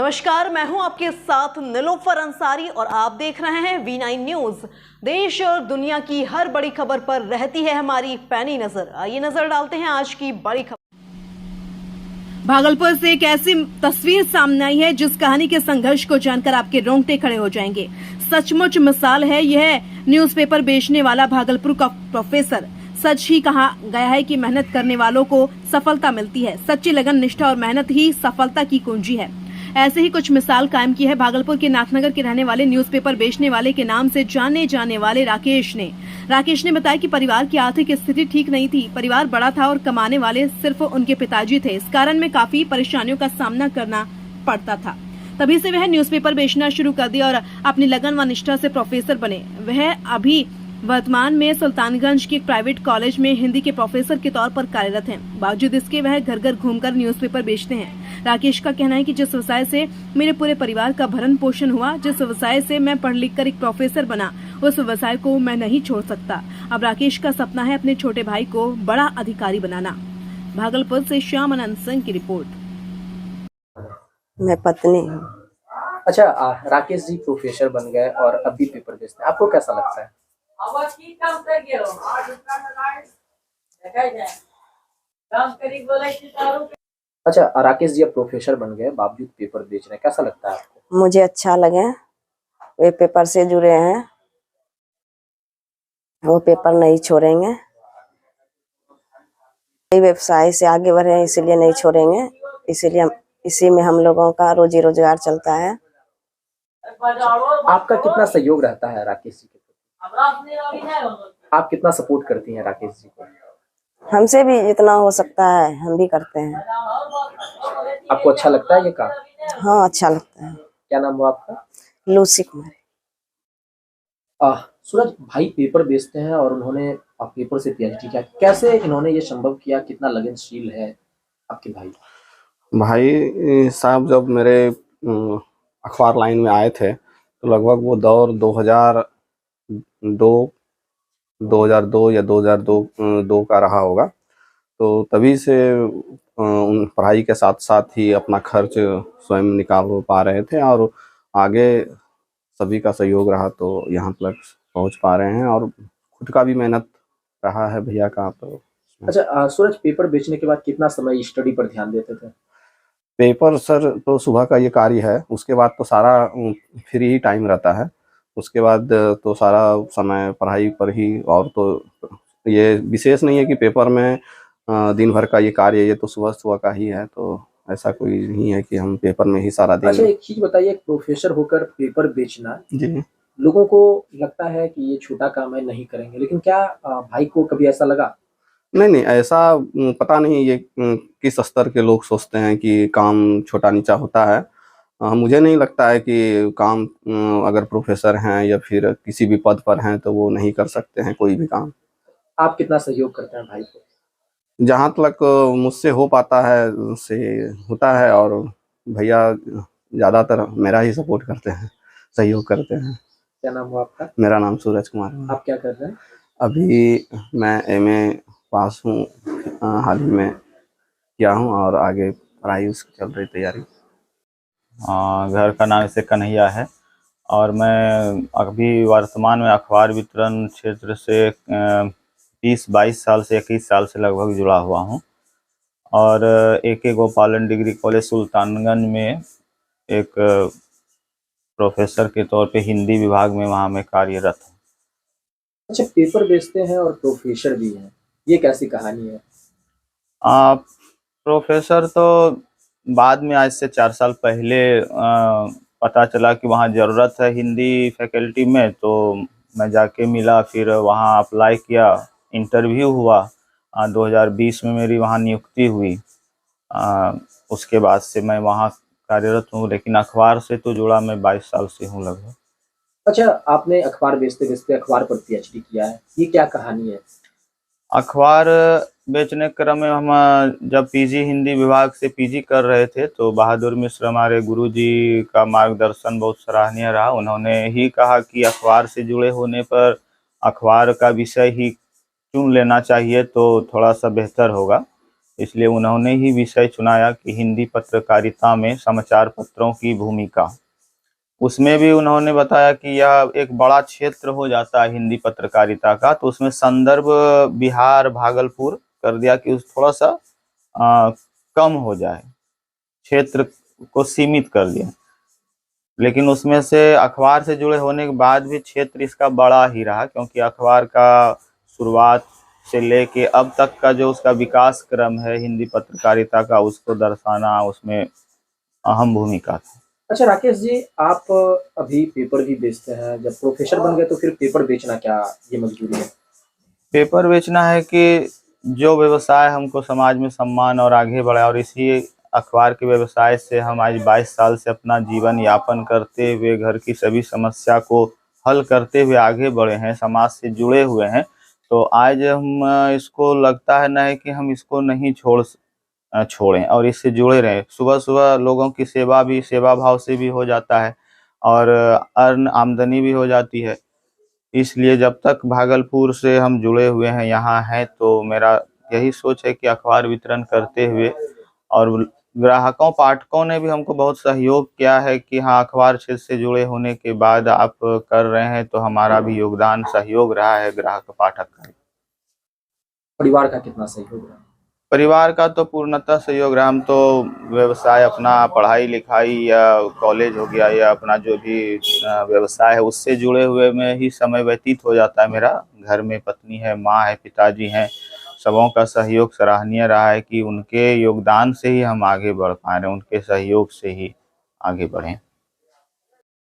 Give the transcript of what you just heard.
नमस्कार, मैं हूं आपके साथ निलोफर अंसारी और आप देख रहे हैं V9 न्यूज। देश और दुनिया की हर बड़ी खबर पर रहती है हमारी पैनी नजर। आइए नजर डालते हैं आज की बड़ी खबर। भागलपुर से एक ऐसी तस्वीर सामने आई है जिस कहानी के संघर्ष को जानकर आपके रोंगटे खड़े हो जाएंगे। सचमुच मिसाल है यह न्यूज़पेपर बेचने वाला भागलपुर का प्रोफेसर। सच ही कहा गया है कि मेहनत करने वालों को सफलता मिलती है। सच्ची लगन, निष्ठा और मेहनत ही सफलता की कुंजी है। ऐसे ही कुछ मिसाल कायम की है भागलपुर के नाथनगर के रहने वाले न्यूज़पेपर बेचने वाले के नाम से जाने जाने वाले राकेश ने बताया कि परिवार की आर्थिक स्थिति ठीक नहीं थी। परिवार बड़ा था और कमाने वाले सिर्फ उनके पिताजी थे। इस कारण में काफी परेशानियों का सामना करना पड़ता था। तभी से वह न्यूज़पेपर बेचना शुरू कर दिया और अपनी लगन व निष्ठा से प्रोफेसर बने। वह अभी वर्तमान में सुल्तानगंज के एक प्राइवेट कॉलेज में हिंदी के प्रोफेसर के तौर पर कार्यरत हैं। बावजूद इसके वह घर घर घूमकर न्यूज़पेपर बेचते हैं। राकेश का कहना है कि जिस व्यवसाय से मेरे पूरे परिवार का भरण पोषण हुआ, जिस व्यवसाय से मैं पढ़ लिख कर एक प्रोफेसर बना, उस व्यवसाय को मैं नहीं छोड़ सकता। अब राकेश का सपना है अपने छोटे भाई को बड़ा अधिकारी बनाना। भागलपुर से श्याम अनंत सिंह की रिपोर्ट। मैं पत्नी हूँ। अच्छा, राकेश जी प्रोफेसर बन गए और अभी पेपर बेचते हैं, आपको कैसा लगता है? अच्छा, राकेश जी अब प्रोफेसर बन गए, बावजूद पेपर बेच रहे हैं, कैसा लगता है आपको? मुझे अच्छा लगे। वे पेपर से जुड़े हैं, वो पेपर नहीं छोड़ेंगे। व्यवसाय से आगे बढ़े इसीलिए नहीं छोड़ेंगे। इसीलिए इसी में हम लोगों का रोजी रोजगार चलता है। आपका कितना सहयोग रहता है राकेश जी के प्रति? आप कितना सपोर्ट करती हैं राकेश जी को? हमसे भी जितना हो सकता है हम भी करते हैं। आपको अच्छा लगता है ये काम? हाँ, अच्छा लगता है। क्या नाम हुआ आपका? लूसी कुमारी। सूरज भाई पेपर बेचते हैं और उन्होंने पेपर से PhD किया, कैसे इन्होंने ये संभव किया? कितना लगनशील है आपके भाई? भाई साहब जब मेरे अखबार लाइन में आए थे तो लगभग वो दौर 2002 या 2002 का रहा होगा। तो तभी से उन पढ़ाई के साथ साथ ही अपना खर्च स्वयं निकाल पा रहे थे और आगे सभी का सहयोग रहा तो यहाँ तक पहुँच पा रहे हैं और खुद का भी मेहनत रहा है भैया का। तो अच्छा, सूरज पेपर बेचने के बाद कितना समय स्टडी पर ध्यान देते थे? पेपर सर तो सुबह का ये कार्य है, उसके बाद तो सारा फ्री ही टाइम रहता है। उसके बाद तो सारा समय पढ़ाई पर ही, और तो ये विशेष नहीं है कि पेपर में दिन भर का ये कार्य, ये तो सुबह सुबह का ही है। तो ऐसा कोई नहीं है कि हम पेपर में ही सारा दिन। अच्छा, एक चीज बताइए, प्रोफेसर होकर पेपर बेचना, जी, लोगों को लगता है कि ये छोटा काम है, नहीं करेंगे, लेकिन क्या भाई को कभी ऐसा लगा? नहीं ऐसा पता नहीं ये किस स्तर के लोग सोचते हैं कि काम छोटा नीचा होता है। मुझे नहीं लगता है कि काम अगर प्रोफेसर हैं या फिर किसी भी पद पर हैं तो वो नहीं कर सकते हैं कोई भी काम। आप कितना सहयोग करते हैं भाई को? जहाँ तक मुझसे हो पाता है उससे होता है, और भैया ज़्यादातर मेरा ही सपोर्ट करते हैं, सहयोग करते हैं। क्या नाम हुआ आपका? मेरा नाम सूरज कुमार है। आप क्या कर रहे हैं? अभी मैं MA पास हूँ, हाल ही में किया हूँ और आगे पढ़ाई उसकी चल रही तैयारी। घर का नाम इसे कन्हैया है और मैं अभी वर्तमान में अखबार वितरण क्षेत्र से 20-22 साल से 21 साल से लगभग जुड़ा हुआ हूँ और AK गोपालन डिग्री कॉलेज सुल्तानगंज में एक प्रोफेसर के तौर पे हिंदी विभाग में वहाँ मैं कार्यरत हूँ। अच्छा, पेपर बेचते हैं और प्रोफेसर भी हैं, ये कैसी कहानी है? प्रोफेसर तो बाद में, आज से 4 साल पहले पता चला कि वहाँ ज़रूरत है हिंदी फैकल्टी में, तो मैं जाके मिला, फिर वहाँ अप्लाई किया, इंटरव्यू हुआ। 2020 में मेरी वहाँ नियुक्ति हुई। उसके बाद से मैं वहाँ कार्यरत हूँ, लेकिन अखबार से तो जुड़ा मैं 22 साल से हूँ लगभग। अच्छा, आपने अखबार बेचते बेचते अखबार पर PhD किया है, ये क्या कहानी है? अखबार बेचने क्रम में हम जब PG हिंदी विभाग से PG कर रहे थे तो बहादुर मिश्र हमारे गुरुजी का मार्गदर्शन बहुत सराहनीय रहा। उन्होंने ही कहा कि अखबार से जुड़े होने पर अखबार का विषय ही चुन लेना चाहिए तो थोड़ा सा बेहतर होगा। इसलिए उन्होंने ही विषय चुनाया कि हिंदी पत्रकारिता में समाचार पत्रों की भूमिका। उसमें भी उन्होंने बताया कि यह एक बड़ा क्षेत्र हो जाता है हिंदी पत्रकारिता का, तो उसमें संदर्भ बिहार भागलपुर कर दिया कि उस थोड़ा सा कम हो जाए, क्षेत्र को सीमित कर दिया। लेकिन उसमें से अखबार से जुड़े होने के बाद भी क्षेत्र इसका बड़ा ही रहा, क्योंकि अखबार का शुरुआत से लेके अब तक का जो उसका विकास क्रम है हिंदी पत्रकारिता का, उसको दर्शाना उसमें अहम भूमिका था। अच्छा राकेश जी, आप अभी पेपर भी बेचते हैं, जब प्रोफेसर बन गए तो फिर पेपर बेचना क्या ये मजबूरी है? पेपर बेचना है कि जो व्यवसाय हमको समाज में सम्मान और आगे बढ़ाए, और इसी अखबार के व्यवसाय से हम आज 22 साल से अपना जीवन यापन करते हुए घर की सभी समस्या को हल करते हुए आगे बढ़े हैं, समाज से जुड़े हुए हैं। तो आज हम इसको लगता है ना कि हम इसको नहीं छोड़ें और इससे जुड़े रहें। सुबह सुबह लोगों की सेवा भी सेवा भाव से भी हो जाता है और अर्न आमदनी भी हो जाती है। इसलिए जब तक भागलपुर से हम जुड़े हुए हैं, यहाँ हैं, तो मेरा यही सोच है कि अखबार वितरण करते हुए, और ग्राहकों पाठकों ने भी हमको बहुत सहयोग किया है कि हाँ, अखबार क्षेत्र से जुड़े होने के बाद आप कर रहे हैं, तो हमारा भी योगदान सहयोग रहा है ग्राहक पाठक का। परिवार का कितना सहयोग रहा? परिवार का तो पूर्णतः सहयोग रहा। हम तो व्यवसाय अपना पढ़ाई लिखाई या कॉलेज हो गया या अपना जो भी व्यवसाय है उससे जुड़े हुए में ही समय व्यतीत हो जाता है मेरा। घर में पत्नी है, माँ है, पिताजी हैं, सबों का सहयोग सराहनीय रहा है कि उनके योगदान से ही हम आगे बढ़ पा रहे हैं, उनके सहयोग से ही आगे बढ़े।